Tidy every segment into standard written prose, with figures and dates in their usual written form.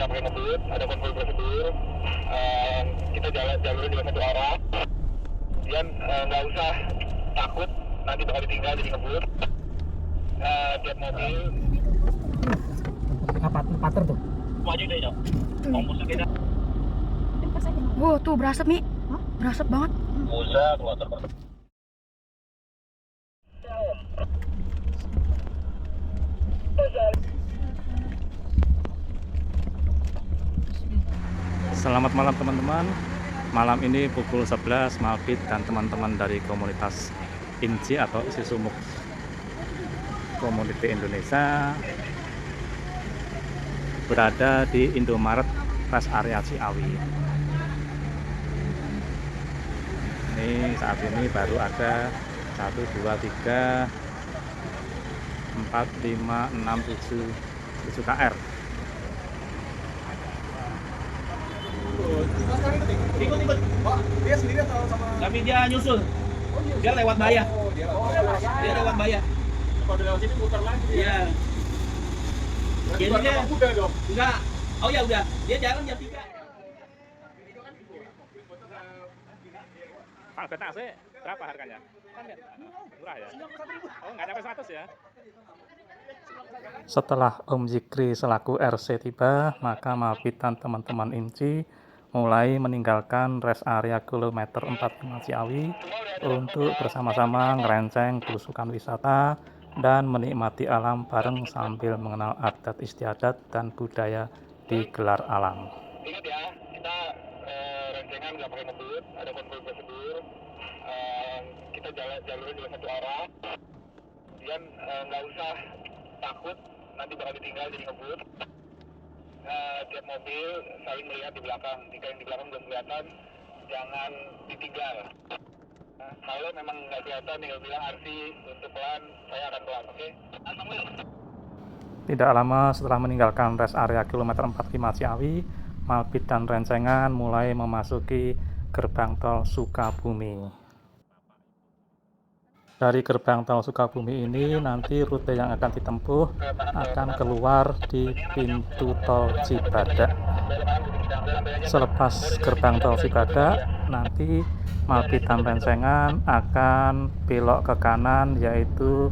nggak pakai ngebut, ada konvoy prosedur. Kita jalan jalurnya juga satu arah. Kemudian nggak usah takut nanti bakal ditinggal jadi ngebut. Tiap mobil pater tuh. maju deh, Cok. Kompos kita. Wow, tuh berasap nih. Berasap banget. Buset, water. Selamat malam teman-teman. Malam ini pukul 11 Malpit dan teman-teman dari komunitas INCI atau Isi Sumuk Community Indonesia berada di Indomaret Rest Area Ciawi. Ini saat ini baru ada 1, 2, 3, 4, 5, 6, 7 KR. Ikut. Pak, dia sendiri atau sama? Tapi dia nyusul. Dia lewat Baya. Dia lewat Baya. Kalau lewat sini putar lagi. Iya. Jadi dia udah dong. enggak. Oh ya udah. Dia jalan jam 3. Pak, kereta AC berapa harganya? Murah ya? Oh, nggak nyampe 100 ya? Setelah Om Zikri selaku RC tiba, maka Malpit dan teman-teman INCI mulai meninggalkan rest area kilometer 45 Ciawi untuk bersama-sama ngerenceng belusukan wisata dan menikmati alam bareng sambil mengenal adat istiadat dan budaya di Gelar Alam. Ingat ya, kita rencengan nggak pakai ngebut, ada konvoy prosedur. Kita jalurnya juga satu arah. Kemudian nggak usah takut nanti bakal ditinggal jadi ngebut. Tiap mobil saling melihat di belakang. Jika yang di belakang belum kelihatan, jangan ditinggal. Kalau memang nggak kelihatan, tinggal bilang RC untuk pelan, saya akan pelan, oke? Tidak lama setelah meninggalkan rest area kilometer 45 Ciawi, Malpit dan rencengan mulai memasuki gerbang tol Sukabumi. Dari gerbang tol Sukabumi ini nanti rute yang akan ditempuh akan keluar di pintu tol Cibadak. Selepas gerbang tol Cibadak, nanti Malpit dan rencengan akan belok ke kanan, yaitu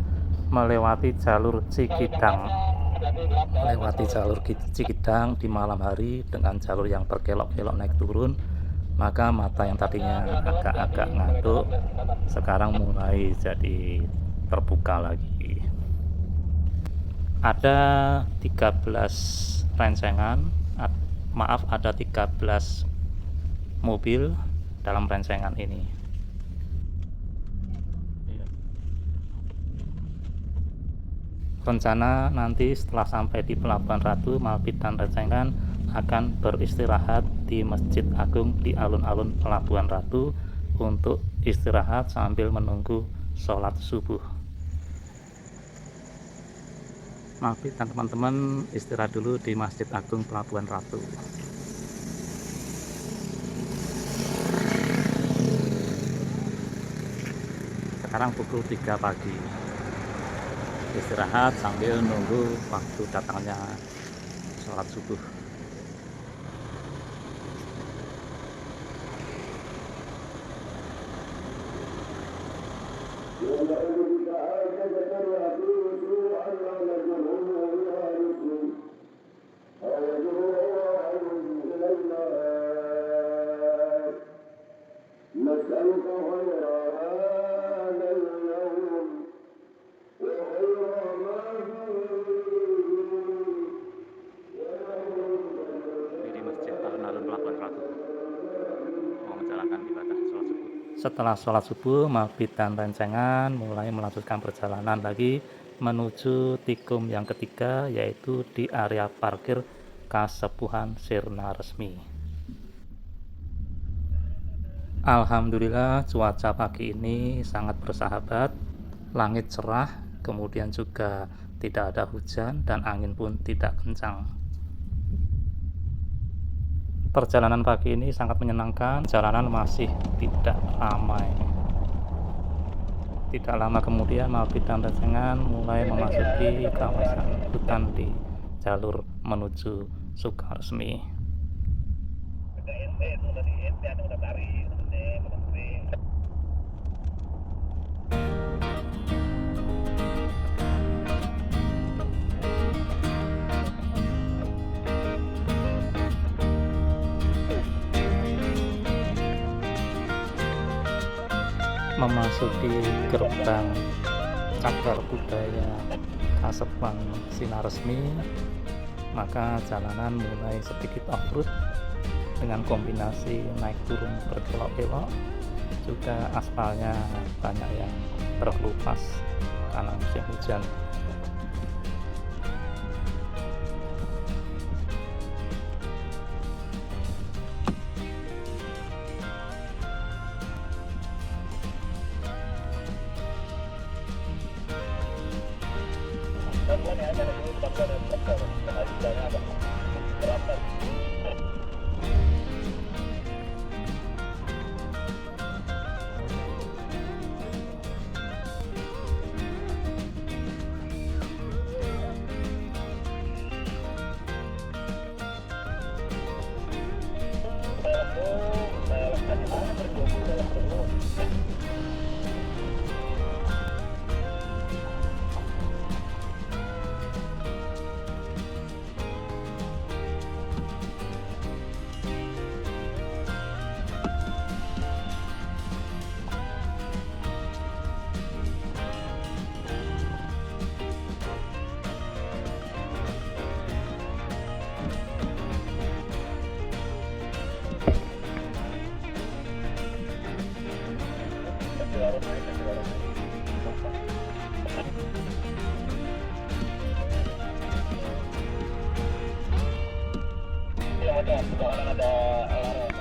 melewati jalur Cikidang. Melewati jalur Cikidang di malam hari dengan jalur yang berkelok-kelok naik turun, maka mata yang tadinya agak-agak ngantuk sekarang mulai jadi terbuka lagi. Ada 13 rencengan, ada 13 mobil dalam rencengan ini. Rencana nanti setelah sampai di Pelabuhan Ratu, Malpit dan rencengan akan beristirahat di Masjid Agung di alun-alun Pelabuhan Ratu untuk istirahat sambil menunggu sholat subuh. Malpit dan teman-teman istirahat dulu di Masjid Agung Pelabuhan Ratu. Sekarang pukul 3 pagi. Istirahat sambil nunggu waktu datangnya sholat subuh. Setelah sholat subuh, Malpit dan rencengan mulai melanjutkan perjalanan lagi menuju tikum yang ketiga, yaitu di area parkir Kasepuhan Sirna Resmi. Alhamdulillah cuaca pagi ini sangat bersahabat, langit cerah, kemudian juga tidak ada hujan dan angin pun tidak kencang. Perjalanan pagi ini sangat menyenangkan, jalanan masih tidak ramai. Tidak lama kemudian Malpit dan rencengan mulai memasuki kawasan hutan di jalur menuju Sukaresmi. Memasuki gerbang Cagar Budaya Kasepuhan Sinaresmi, maka jalanan mulai sedikit off-road dengan kombinasi naik turun berkelok-kelok, juga aspalnya banyak yang terkelupas karena musim hujan.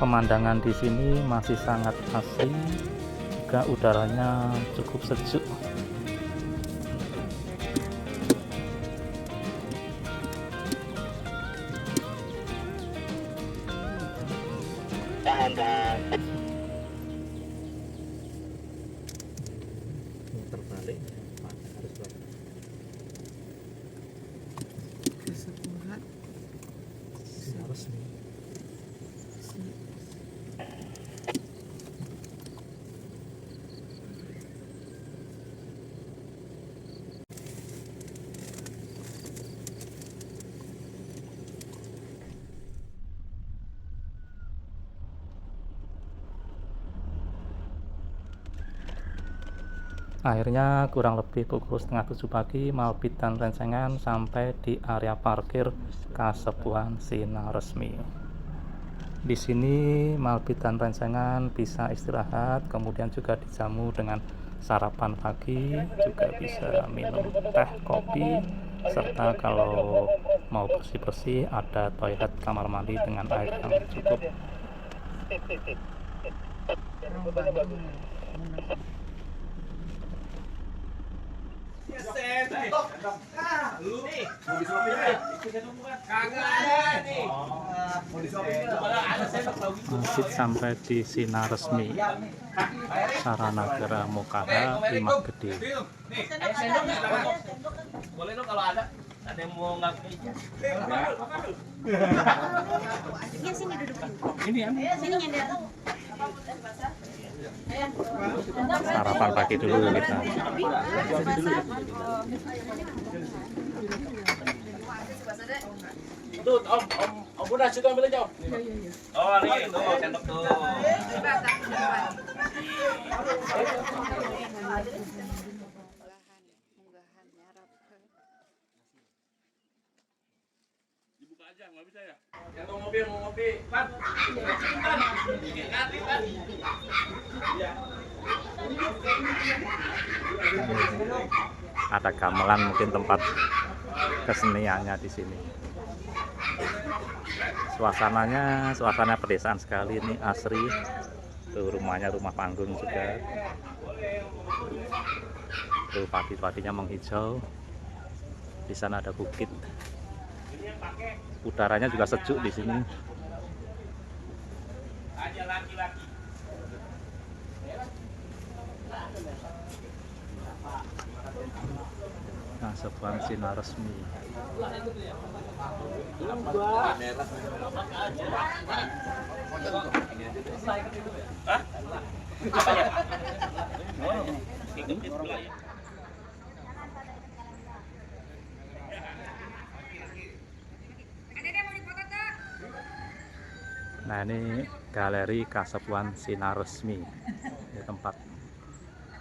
Pemandangan di sini masih sangat asri, juga udaranya cukup sejuk. Terbalik, harus Akhirnya kurang lebih pukul 6:30 pagi, Malpit dan Rencengan sampai di area parkir Kasepuhan Sinaresmi. Di sini Malpit dan Rencengan bisa istirahat, kemudian juga dijamu dengan sarapan pagi, juga bisa minum teh, kopi, serta kalau mau bersih-bersih ada toilet kamar mandi dengan air yang cukup. Masjid sampai di Sinaresmi, Saranagara Mokaha, Limah Gede. Boleh dong kalau ada yang mau nggak ijazah. Sini duduk. Ini ya. Sini nyender. Sarapan pagi dulu kita. Tuh, Om Bunda juga ambil aja. Oh, ini tuh, sendok tuh. Dibuka aja, nggak bisa ya? Yang mau ngopi, Pan. Ada gamelan, mungkin tempat keseniannya di sini. Suasana pedesaan sekali, ini asri. Tuh rumahnya rumah panggung juga. Tuh padi-padinya menghijau. Di sana ada bukit. Udaranya juga sejuk di sini. Aja laki-laki. Kasepuhan Sinaresmi. Apa ya? Ikutin dulu ya. Nah, ini galeri Kasepuhan Sinar Resmi. Ini tempat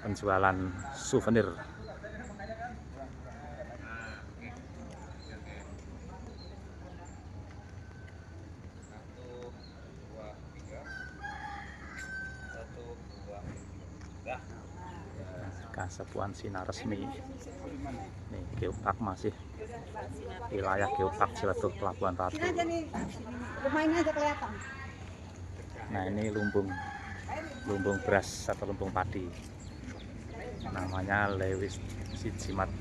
penjualan souvenir. Kasepuhan Sinar Resmi. Nih, geopark masih wilayah geopark Ciletuh Pelabuhan Ratu. Rumahnya aja kelihatan. Nah, ini lumbung beras atau lumbung padi, namanya Lewis Sijimat.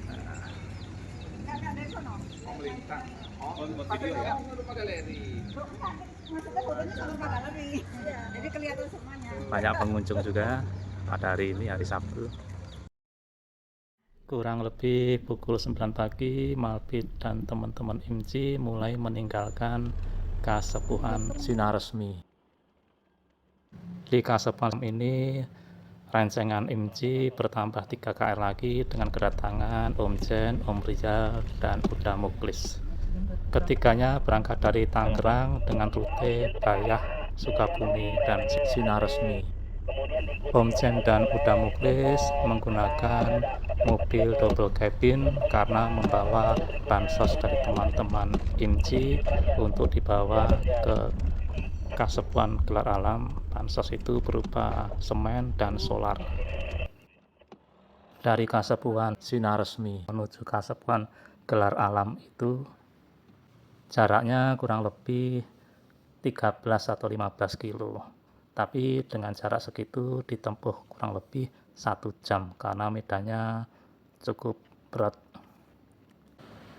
Jadi kelihatan semuanya. Banyak pengunjung juga pada hari ini, hari Sabtu. Kurang lebih pukul 9 pagi, Malpit dan teman-teman IMCI mulai meninggalkan Kasepuhan Sinar Resmi. Di Kasepuhan ini, rencengan IMCI bertambah 3 KR lagi dengan kedatangan Om Jen, Om Rizal, dan Uda Muklis. Ketiganya berangkat dari Tangerang dengan rute Bayah, Sukabumi, dan Sinar Resmi. Om Jen dan Uda Muklis menggunakan mobil double cabin karena membawa bansos dari teman-teman IMCI untuk dibawa ke Kasepuhan Gelar Alam. Bansos itu berupa semen dan solar. Dari Kasepuhan Sinar Resmi menuju Kasepuhan Gelar Alam itu jaraknya kurang lebih 13 atau 15 kilo. Tapi dengan jarak segitu ditempuh kurang lebih 1 jam karena medannya cukup berat.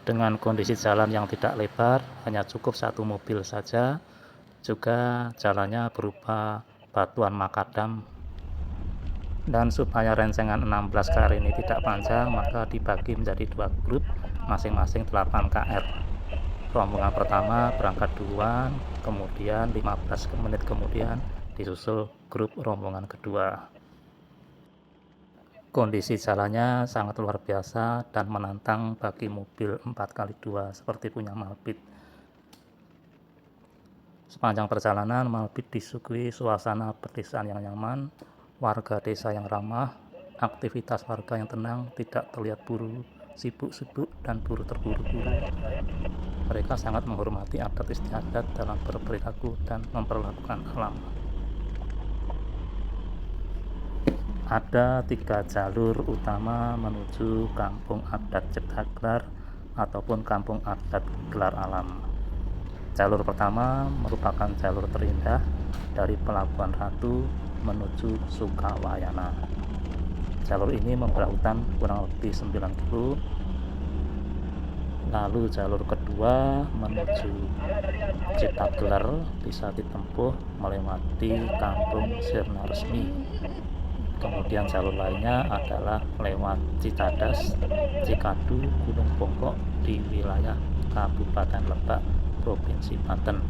Dengan kondisi jalan yang tidak lebar, hanya cukup 1 mobil saja. Juga jalannya berupa batuan makadam. Dan supaya rencengan 16 KR ini tidak panjang, maka dibagi menjadi 2 grup, masing-masing 8 KR. Rombongan pertama berangkat duluan, kemudian 15 menit kemudian disusul grup rombongan kedua. Kondisi jalannya sangat luar biasa dan menantang bagi mobil 4x2 seperti punya Malpit. Sepanjang perjalanan, Malpit disuguhi suasana pedesaan yang nyaman, warga desa yang ramah, aktivitas warga yang tenang, tidak terlihat buruh sibuk-sibuk dan buruh terburu-buru. Mereka sangat menghormati adat istiadat dalam berperilaku dan memperlakukan alam. Ada 3 jalur utama menuju Kampung Adat Cipta Gelar ataupun Kampung Adat Gelar Alam. Jalur pertama merupakan jalur terindah dari Pelabuhan Ratu menuju Sukawayana. Jalur ini memberautan kurang lebih 9 km. Lalu jalur kedua menuju Cipta Gelar bisa ditempuh melewati Kampung Sinar Resmi. Kemudian jalur lainnya adalah lewat Cicadas, Cikadu, Gunung Pongkok di wilayah Kabupaten Lebak, Provinsi Banten,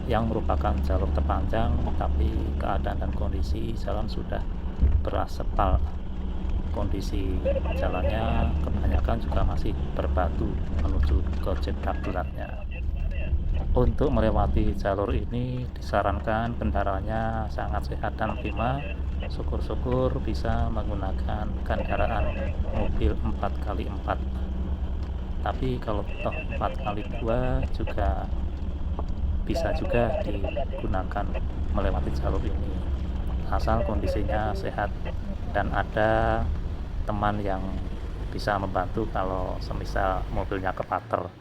yang merupakan jalur terpanjang, tapi keadaan dan kondisi jalan sudah beraspal. Kondisi jalannya kebanyakan juga masih berbatu menuju ke Cipta Gelarnya. Untuk melewati jalur ini disarankan kendaraannya sangat sehat dan prima. Syukur-syukur bisa menggunakan kendaraan mobil 4x4. Tapi kalau toh 4x2 juga bisa juga digunakan melewati jalur ini, asal kondisinya sehat dan ada teman yang bisa membantu kalau semisal mobilnya kepater.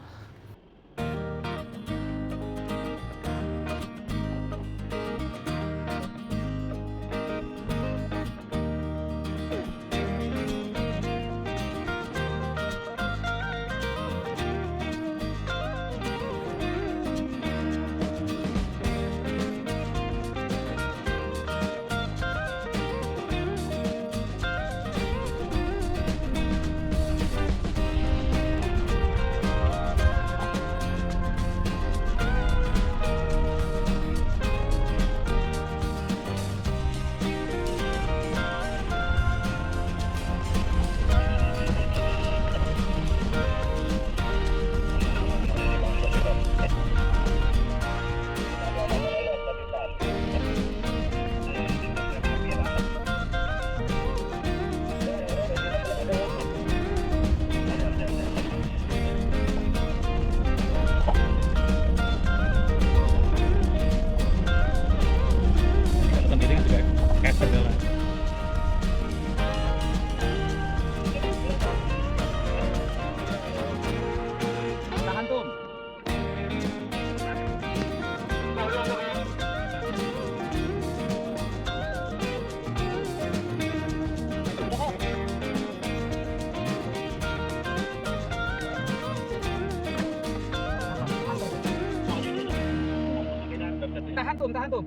Tahan tuh.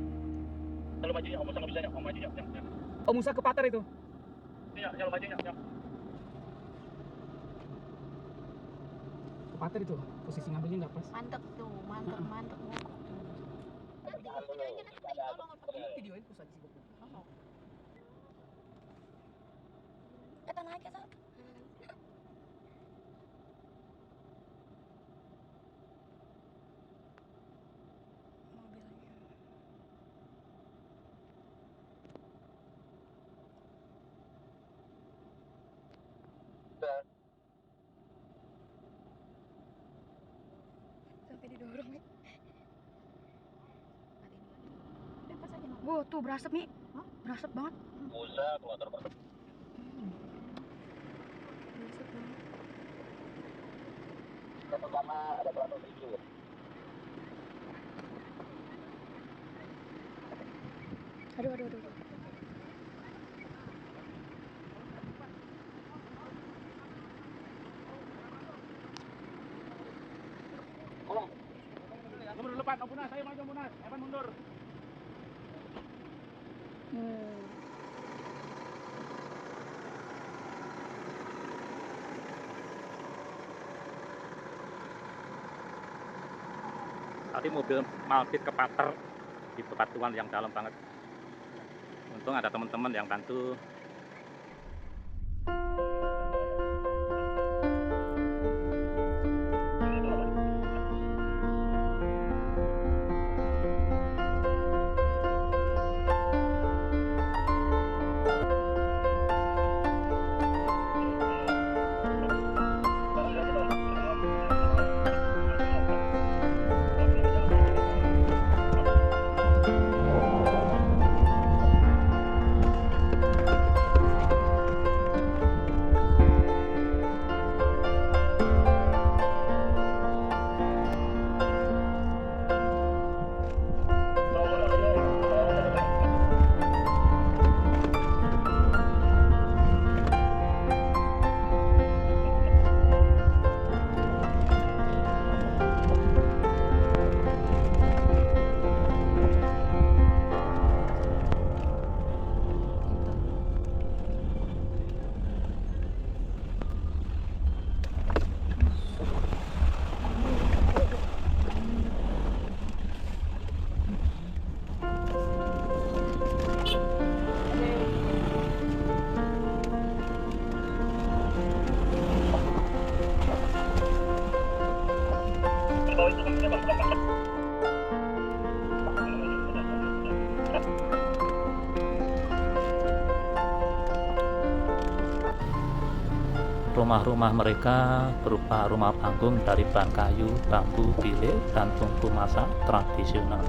Kalau majunya, Om Musa nggak bisa ya. Om majunya, ya. Oh, Musa ke patar itu. Iya, kalau majunya, ya. Ke patar itu. Posisi ngambilnya nggak pas. Mantep tuh, mantep mantep ngokok tuh. Videoin Musa di sini. Kita naik ya, Sa. Mobilnya. Sampai didorong nih. Wow, tuh berasap nih. Berasap banget. Musa keluar terbang. Berasap banget. Yang pertama ada pelatuk hijau. Aduh. Mundur depan, Om Munas, saya maju Munas. Evan mundur. Tadi mobil Malpit ke patar di bebatuan yang dalam banget. Untung ada teman-teman yang bantu. Rumah-rumah mereka berupa rumah panggung dari bahan kayu, bambu, bilik, dan tungku masak tradisional,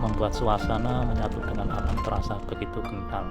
membuat suasana menyatu dengan alam terasa begitu kental.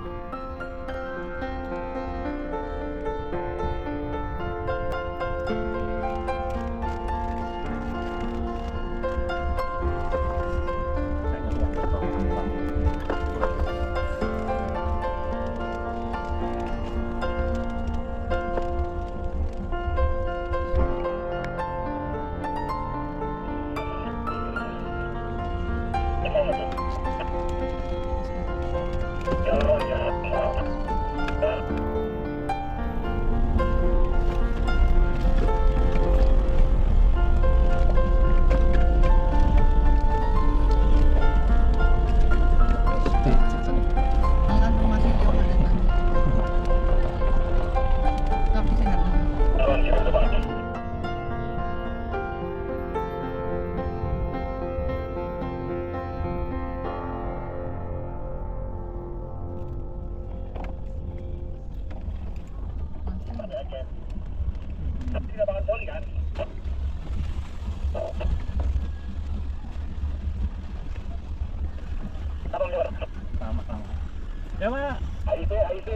Ya, Mak. AIC.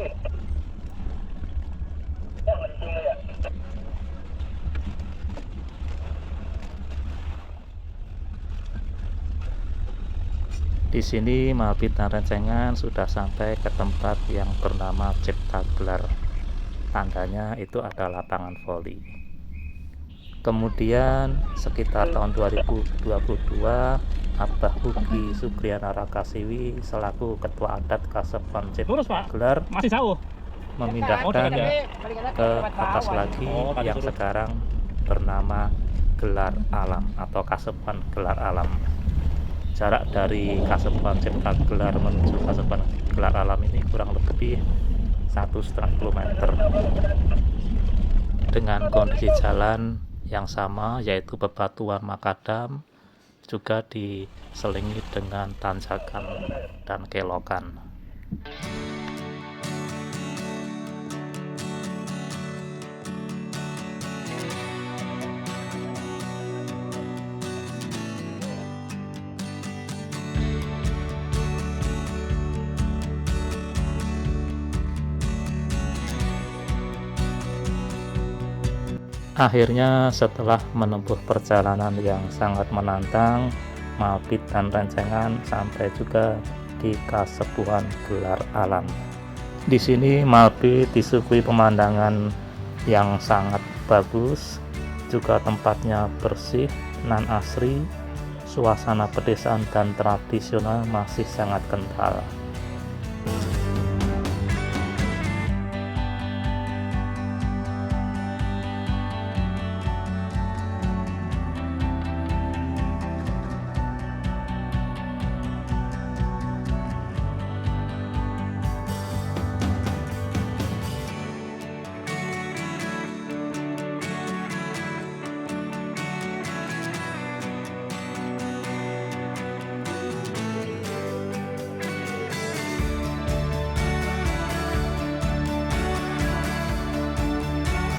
Ya, mancing ya. Di sini Malpit dan Rencengan sudah sampai ke tempat yang bernama Cipta Gelar. Tandanya itu ada lapangan voli. Kemudian sekitar tahun 2022 Abah Ugi Sugriyana Rakasiwi selaku Ketua Adat Kasepuan Cip Lurus, Pak. Gelar Masih jauh. memindahkan ke atas lagi yang sekarang bernama Gelar Alam atau Kasepuan Gelar Alam. Jarak dari Kasepuan Cipta Gelar menuju Kasepuan Gelar Alam ini kurang lebih 1,5 km dengan kondisi jalan yang sama, yaitu bebatuan makadam, juga diselingi dengan tanjakan dan kelokan. Akhirnya setelah menempuh perjalanan yang sangat menantang, Mapit dan Rencengan sampai juga di Kasepuan Gelar Alam. Di sini Mapit disuguhi pemandangan yang sangat bagus, juga tempatnya bersih, nan asri, suasana pedesaan dan tradisional masih sangat kental.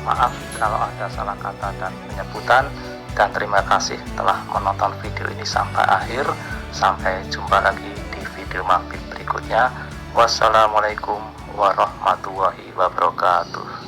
Maaf kalau ada salah kata dan penyebutan, dan terima kasih telah menonton video ini sampai akhir. Sampai jumpa lagi di video Mapit berikutnya. Wassalamualaikum warahmatullahi wabarakatuh.